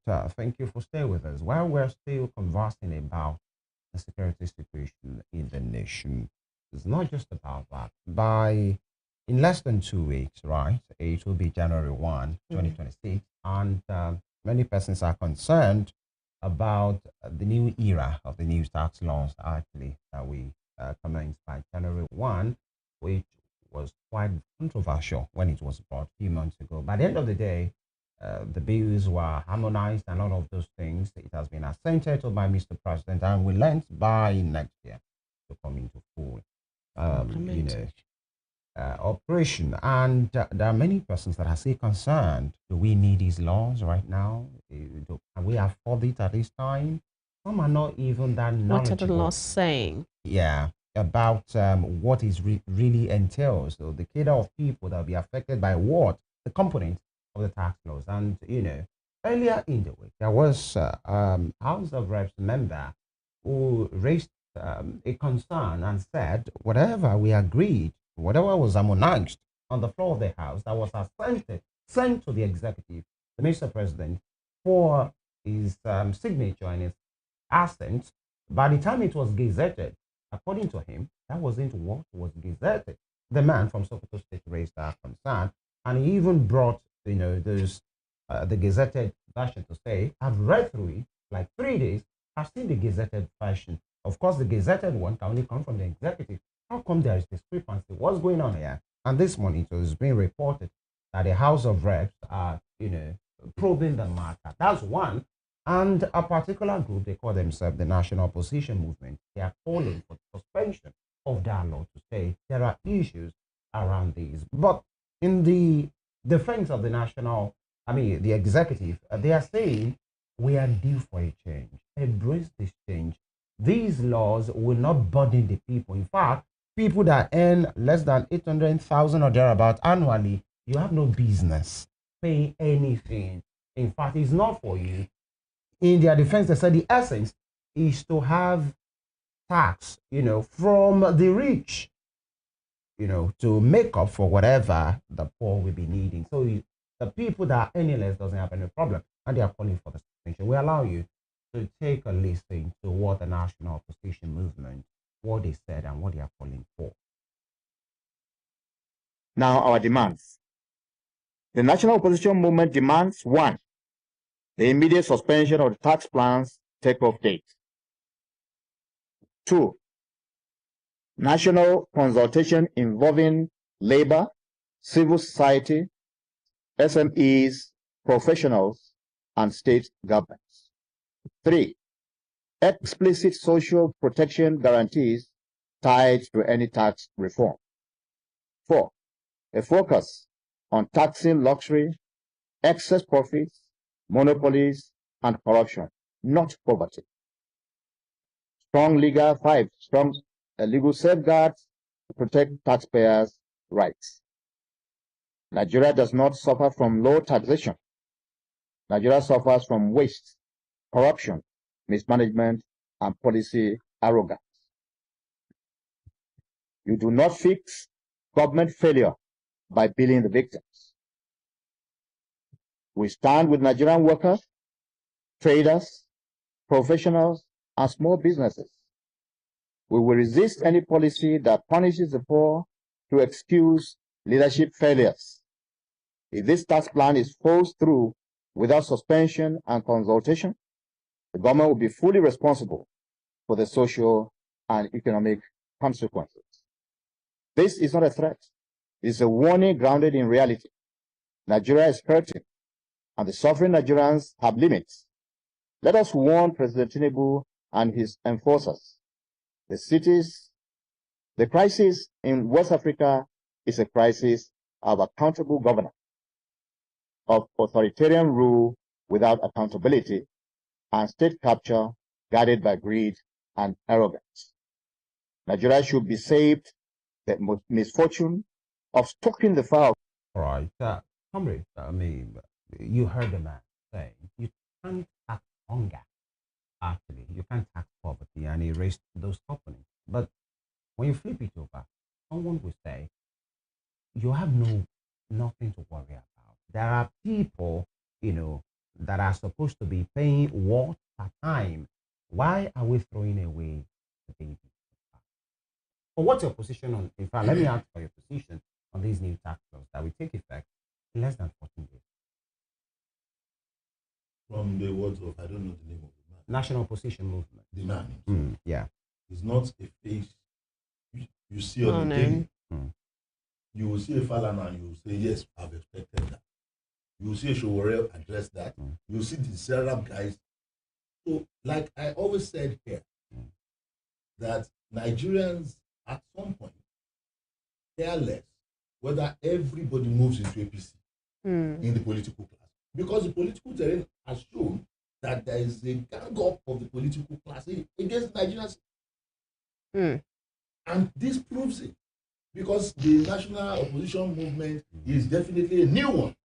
Thank you for staying with us. While we're still conversing about the security situation in the nation, it's not just about that. In less than 2 weeks, right, it will be January 1, Mm. 2026, and many persons are concerned about the new era of the new tax laws, actually, that we commenced by January 1, which was quite controversial when it was brought a few months ago. By the end of the day, the bills were harmonized and all of those things. It has been assented to by Mr. President, and we learned by next year to come into full, you know, Implemented. operation. And there are many persons that are still concerned. Do we need these laws right now? Can we afford it at this time? Some are not even that What are the laws knowledgeable. saying? Yeah, about what is really entails. So the cadre of people that will be affected by what the components of the tax laws. And earlier in the week there was House of Reps member who raised a concern and said whatever we agreed, whatever was harmonized on the floor of the House that was assented, sent to the executive, the Mr. President, for his signature and his assent. By the time it was gazetted, according to him, that wasn't what was gazetted. The man from Sokoto State raised that concern, and he even brought, those the gazetted version to say, "I've read through it like 3 days. I've seen the gazetted version. Of course, the gazetted one can only come from the executive. How come there is discrepancy? What's going on here?" And this morning it was being reported that the House of Reps are, probing the matter. That's one. And a particular group, they call themselves the National Opposition Movement. They are calling for the suspension of that law to say there are issues around these. But in the defense of the the executive, they are saying we are due for a change. Embrace this change. These laws will not burden the people. In fact, people that earn less than 800,000 or thereabout annually, you have no business paying anything. In fact, it's not for you. In their defense, they said the essence is to have tax, from the rich, to make up for whatever the poor will be needing. So the people that are earning less doesn't have any problem, and they are calling for the suspension. We allow you to take a listen to what the national opposition movement, what they said and what they are calling for. Now, our demands. The national opposition movement demands one, the immediate suspension of the tax plan's takeoff date. Two, national consultation involving labor, civil society, SMEs, professionals, and state governments. Three, explicit social protection guarantees tied to any tax reform. Four, a focus on taxing luxury, excess profits, monopolies, and corruption, not poverty. Strong legal safeguards to protect taxpayers' rights. Nigeria does not suffer from low taxation. Nigeria suffers from waste, corruption, mismanagement, and policy arrogance. You do not fix government failure by billing the victims. We stand with Nigerian workers, traders, professionals, and small businesses. We will resist any policy that punishes the poor to excuse leadership failures. If this tax plan is forced through without suspension and consultation, the government will be fully responsible for the social and economic consequences. This is not a threat. It is a warning grounded in reality. Nigeria is hurting, and the suffering Nigerians have limits. Let us warn President Tinubu and his enforcers. The crisis in West Africa is a crisis of accountable governance, of authoritarian rule without accountability, and state capture guided by greed and arrogance. Nigeria should be saved the misfortune of stoking the fire. All right. Comrade, you heard the man saying you can't tax hunger. Actually, you can't tax poverty and erase those components. But when you flip it over, someone will say you have nothing to worry about. There are people, that are supposed to be paying what per time, why are we throwing away the baby? Or what's your position on, in fact, let me ask for your position on these new tax laws that will take effect in less than 14 days? From the words of, I don't know the name of the man. National Opposition Movement. The man. Yeah. It's not a face you see on the daily. You will see a Falana and you will say, yes, I've expected that. You will see a Showore address that. You will see the Serap guys. So, like I always said here, that Nigerians at some point care less whether everybody moves into APC in the political class. Because the political terrain has shown that there is a gang up of the political class against Nigerians. And this proves it. Because the national opposition movement is definitely a new one.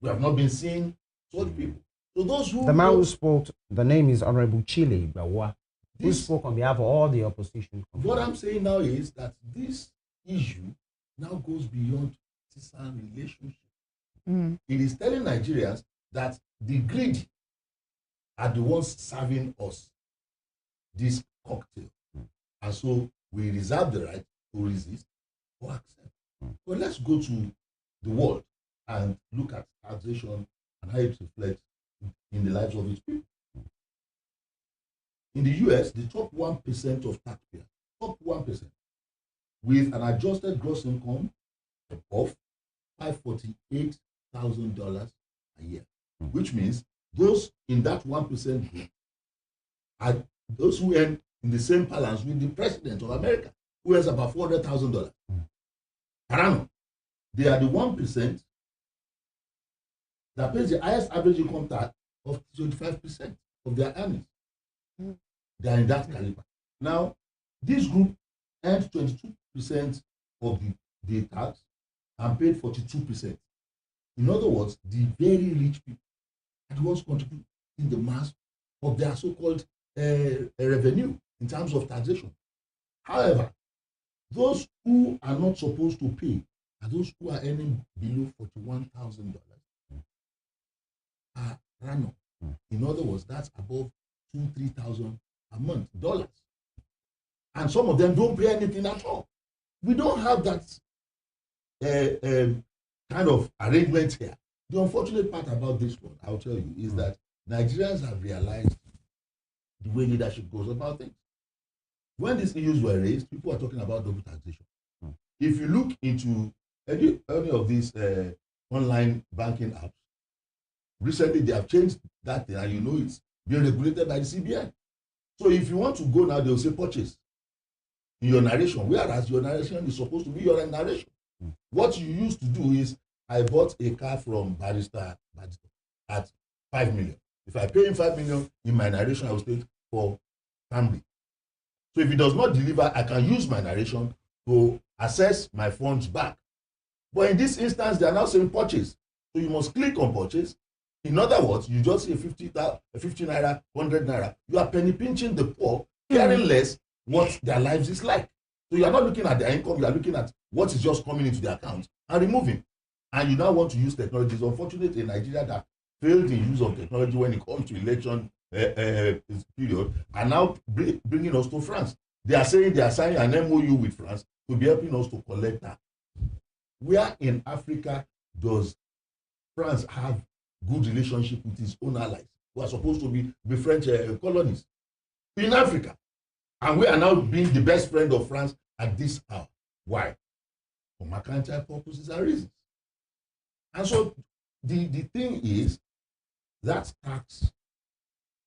We have not been seeing such people. So those who... The man who spoke, the name is Honorable Chile Bawa, who spoke on behalf of all the opposition. What I'm saying now is that this issue now goes beyond partisan relationship. It is telling Nigerians that the greedy are the ones serving us this cocktail. And so we reserve the right to resist or accept. But let's go to the world and look at taxation and how it reflects in the lives of its people. In the US, the top 1% of taxpayers, top 1%, with an adjusted gross income of $548,000 a year, which means those in that 1% group are those who earn in the same balance with the president of America, who earns about $400,000 per annum. They are the 1% that pays the highest average income tax of 25% of their earnings. They are in that caliber. Now, this group earned 22% of the tax and paid 42%. In other words, the very rich people are the ones contributing the mass of their so-called revenue in terms of taxation. However, those who are not supposed to pay are those who are earning below $41,000 per annum. In other words, that's above $2,000-3,000 a month dollars. And some of them don't pay anything at all. We don't have that kind of arrangement here. The unfortunate part about this one, I'll tell you, is that Nigerians have realized the way leadership goes about things. When these issues were raised, people are talking about double taxation. If you look into any of these online banking apps, recently they have changed that thing, and you know it's being regulated by the CBN. So if you want to go now, they'll say purchase in your narration, whereas your narration is supposed to be your narration. What you used to do is, I bought a car from Barrister at 5 million. If I pay him 5 million, in my narration, I will state for family. So if he does not deliver, I can use my narration to assess my funds back. But in this instance, they are now saying purchase. So you must click on purchase. In other words, you just say 50 naira, 100 naira. You are penny pinching the poor, caring less what their lives is like. So you are not looking at their income, you are looking at what is just coming into the account and removing. And you now want to use technology. It's unfortunate in Nigeria that failed in use of technology when it comes to election period, and now bringing us to France. They are saying they are signing an MOU with France to be helping us to collect that. Where in Africa does France have good relationship with its own allies, who are supposed to be French colonies in Africa? And we are now being the best friend of France at this hour. Why? For mercantile purposes and reasons. And so the thing is, that tax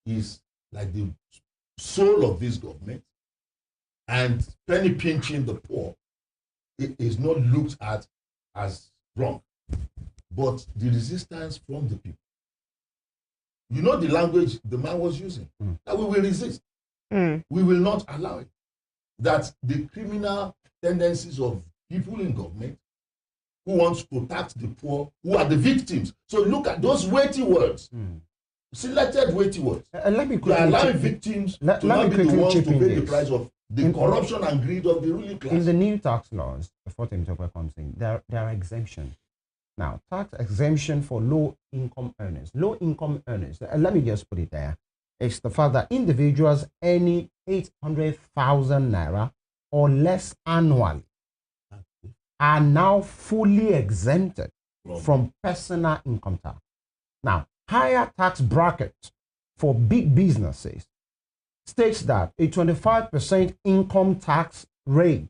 is like the soul of this government, and penny pinching the poor, it is not looked at as wrong, but the resistance from the people. You know the language the man was using, that we will resist. We will not allow it. That the criminal tendencies of people in government who wants to tax the poor, who are the victims. So look at those weighty words. Selected weighty words. Let me they are allowing victims to not be the ones to pay the price of the corruption and greed of the ruling class. In the new tax laws, before Temitope comes in, there are exemptions Now, tax exemption for low-income earners. Low-income earners, let me just put it there. It's the fact that individuals earning 800,000 naira or less annually are now fully exempted from personal income tax. Now, higher tax bracket for big businesses states that a 25% income tax rate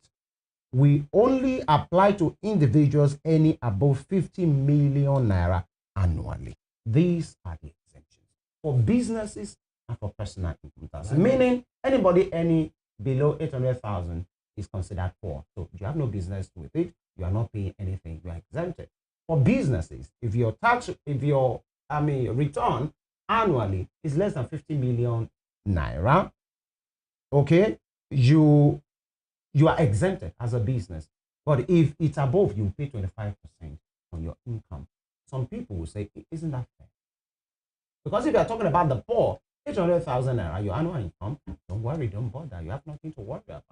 will only apply to individuals earning above 50 million naira annually. These are the exemptions for businesses and for personal income tax. Meaning anybody earning below 800,000 is considered poor. So you have no business with it, you are not paying anything, you are exempted. For businesses, if your return annually is less than 50 million naira, okay, you are exempted as a business. But if it's above, you pay 25% on your income. Some people will say, isn't that fair? Because if you're talking about the poor, 800,000 naira, your annual income, don't worry, don't bother. You have nothing to worry about.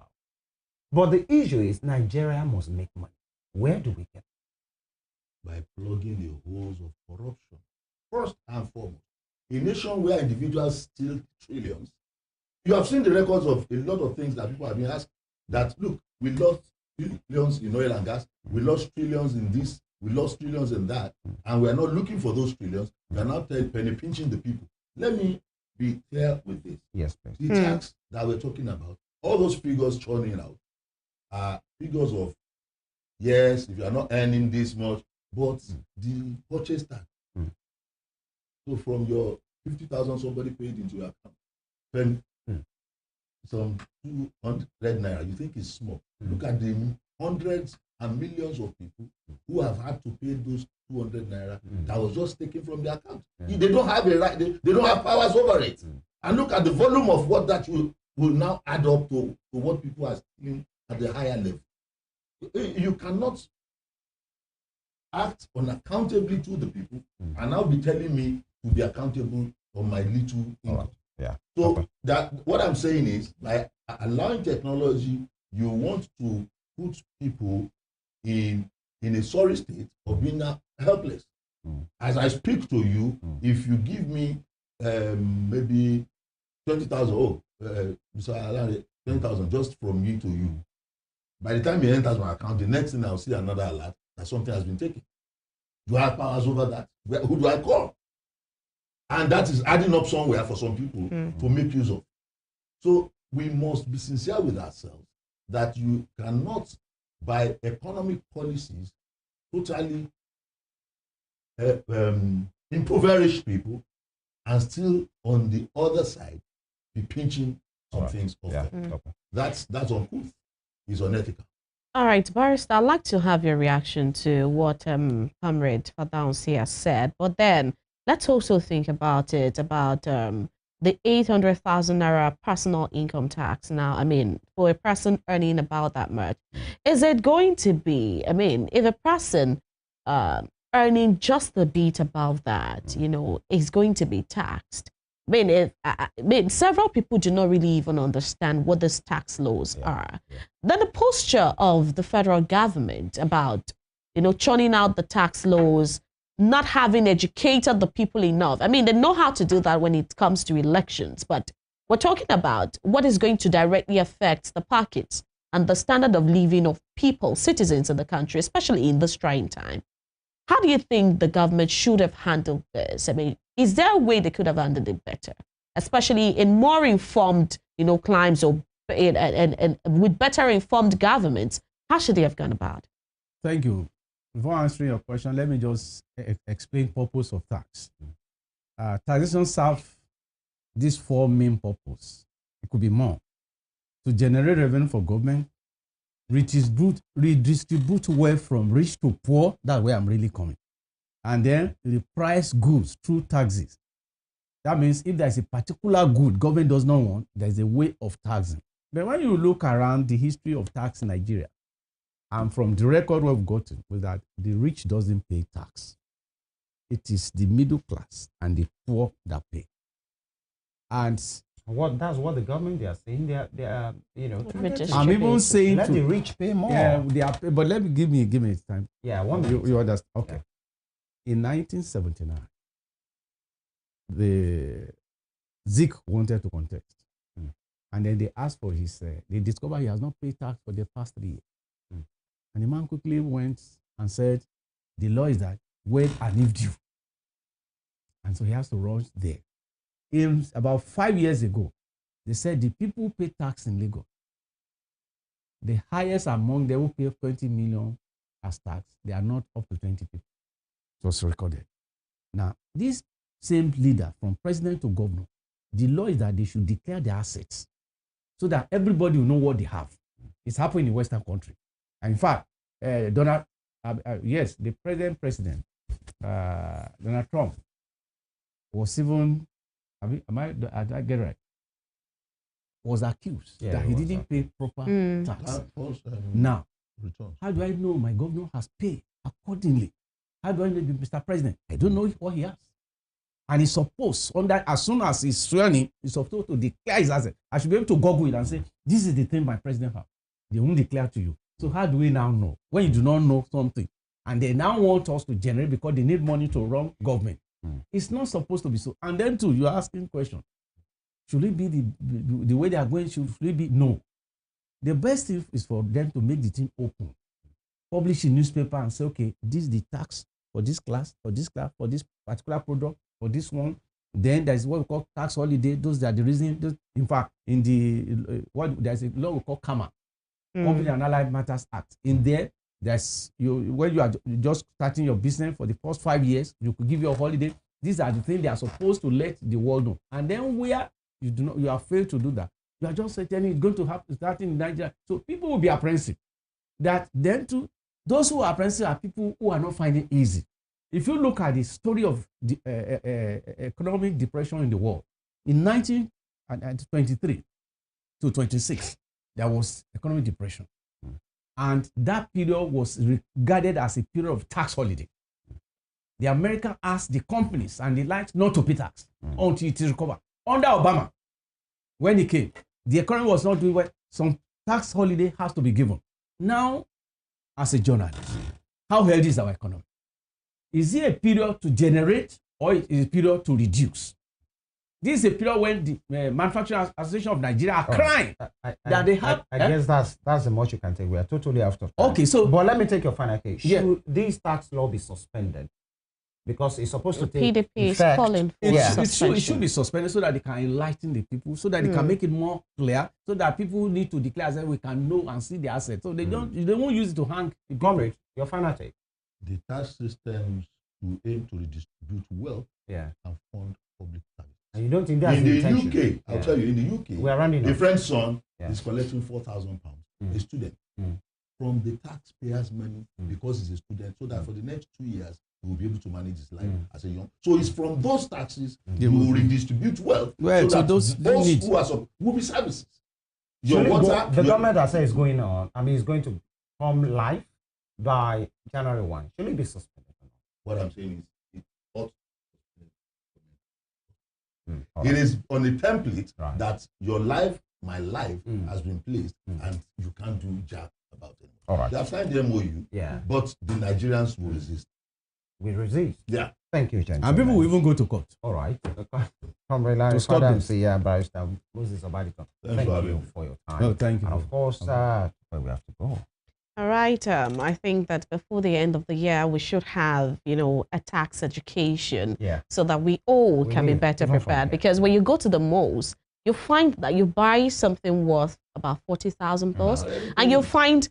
But the issue is Nigeria must make money. Where do we get it? By plugging the holes of corruption. First and foremost, a nation where individuals steal trillions. You have seen the records of a lot of things that people have been asked that, look, we lost trillions in oil and gas, we lost trillions in this, we lost trillions in that, and we are not looking for those trillions. We are now penny pinching the people. Let me be clear with this. Yes, please. The tax that we're talking about, all those figures churning out, are figures of, yes, if you are not earning this much, but the purchase tax. So from your 50,000 somebody paid into your account, then some 200 naira, you think it's small. Look at the hundreds and millions of people who have had to pay those 200 naira that was just taken from their account. They don't have a right, they don't have powers over it. And look at the volume of what that will now add up to what people are stealing at the higher level. You cannot act unaccountably to the people and now be telling me to be accountable on my little income. Yeah. So that what I'm saying is, by allowing technology, you want to put people in a sorry state of being helpless. As I speak to you, if you give me maybe 20,000, Mr. Alari, 20,000 just from me to you. By the time it enters my account, the next thing I'll see another alert that something has been taken. Do I have powers over that? Who do I call? And that is adding up somewhere for some people to make use of. So we must be sincere with ourselves that you cannot, by economic policies, totally impoverish people and still on the other side be pinching some things off them. That's uncouth. It's unethical. All right, Barrister, I'd like to have your reaction to what Comrade Fadaunsi has said, but then let's also think about it, about the 800,000 naira personal income tax. Now, I mean, for a person earning about that much, is it going to be, I mean, if a person earning just a bit above that, you know, is going to be taxed? I mean, several people do not really even understand what these tax laws are. Then the posture of the federal government about, you know, churning out the tax laws, not having educated the people enough. I mean, they know how to do that when it comes to elections, but we're talking about what is going to directly affect the pockets and the standard of living of people, citizens in the country, especially in this trying time. How do you think the government should have handled this? I mean, is there a way they could have handled it better, especially in more informed, you know, climes or and with better informed governments? How should they have gone about it? Thank you. Before answering your question, let me just explain purpose of tax. Taxation serves these four main purposes. It could be more. To generate revenue for government, redistribute wealth from rich to poor. That's where I'm really coming. And then reprice goods through taxes. That means if there's a particular good government does not want, there's a way of taxing. But when you look around the history of tax in Nigeria, and from the record we've gotten, was that the rich doesn't pay tax. It is the middle class and the poor that pay. And that's what the government they are saying. They are you know. I'm even saying let the rich pay more. Yeah, they are. But give me time. Yeah, 1 minute. You understand? Okay. in 1979, the Zeke wanted to contest. And then they asked for his, they discovered he has not paid tax for the past 3 years. And the man quickly went and said, the law is that wait and if due. And so he has to rush there. In about 5 years ago, they said the people who pay tax in Lagos, the highest among them who pay 20 million as tax, they are not up to 20 people. It was recorded. Now, this same leader, from president to governor, the law is that they should declare their assets so that everybody will know what they have. It's happening in Western country. And in fact, the president, Donald Trump, was even, did I get it right? Was accused that he didn't pay proper tax. Now, how do I know my governor has paid accordingly? How do I know Mr. President? I don't know what he has. And he's supposed, as soon as he's swearing, he's supposed to declare his asset. I should be able to Google it and say, this is the thing my president has. They won't declare to you. So how do we now know? When you do not know something, and they now want us to generate because they need money to run government. It's not supposed to be so. And then too, you're asking question. Should it be the way they are going? Should it be? No. The best thing is for them to make the thing open. Publish a newspaper and say, okay, this is the tax for this class, for this particular product, for this one. Then there's what we call tax holiday. Those are the reason. In fact, in the there's a law we call CAMA, Company and Allied Matters Act. In there, there's when you are just starting your business for the first 5 years, you could give you a holiday. These are the things they are supposed to let the world know. And then where you are failed to do that, you are just saying it's going to happen starting in Nigeria. So people will be apprehensive. That then too, those who are apprehensive are people who are not finding it easy. If you look at the story of the economic depression in the world, in 1923 to 26, there was economic depression. And that period was regarded as a period of tax holiday. The American asked the companies and the likes not to pay tax until it is recovered. Under Obama, when he came, the economy was not doing well. Some tax holiday has to be given. Now, as a journalist, how healthy is our economy? Is it a period to generate or is it a period to reduce? This is a period when the Manufacturing Association of Nigeria are crying that they have. I guess that's the most you can take. We are totally out of time. Okay, so but let me take your final case. Yeah. Should this tax law be suspended? Because it's supposed to take PDP is effect. calling for it should be suspended so that they can enlighten the people, so that they can make it more clear, so that people who need to declare that we can know and see the assets. So they they won't use it to hang the people. Your final take. The tax systems will aim to redistribute wealth and fund public service. And you don't think that's in the the intention? UK, I'll tell you, in the UK, we are running a friend's son is collecting £4,000, a student, from the taxpayers' money because he's a student, so that for the next 2 years, he will be able to manage his life as a young. So it's from those taxes you will redistribute wealth so that those who are will be services. The government that says it's going on, it's going to come live by January 1. Should it be suspended? What I'm saying is, it ought to. It is on a template that your life, my life, has been placed, and you can't do jack about it. All right. They have signed the MOU, but the Nigerians will resist. We resist. Yeah. Thank you, gentlemen. And people will even go to court. All right. Barrister Moses Obadikon, thank you for your time. No, thank you. And of course, we have to go. All right. I think that before the end of the year, we should have, a tax education so that we all can be better prepared. Because when you go to the malls, you find that you buy something worth about 40,000 plus, and you'll find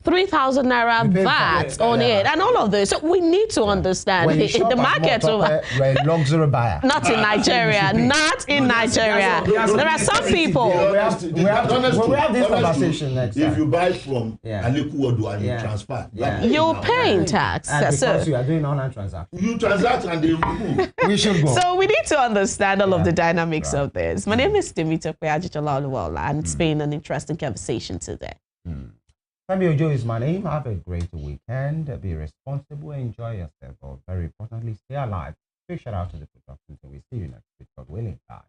3,000 naira VAT on it, and all of this. So we need to understand the market over. We're a luxury buyer. Not in Nigeria. Not in Nigeria. There are some people. We have this conversation next time. If you buy from Alekuwodo and you transfer, you're paying tax. And because you are doing online transactions. You transact and they remove. We should go. So we need to understand all of the dynamics of this. My name is Dimitra Kweajicholaoluwola, and it's been an interesting conversation today. Femi Ojo is my name. Have a great weekend. Be responsible. Enjoy yourself. But very importantly, stay alive. Big shout out to the production. So we see you next week. God willing. Bye.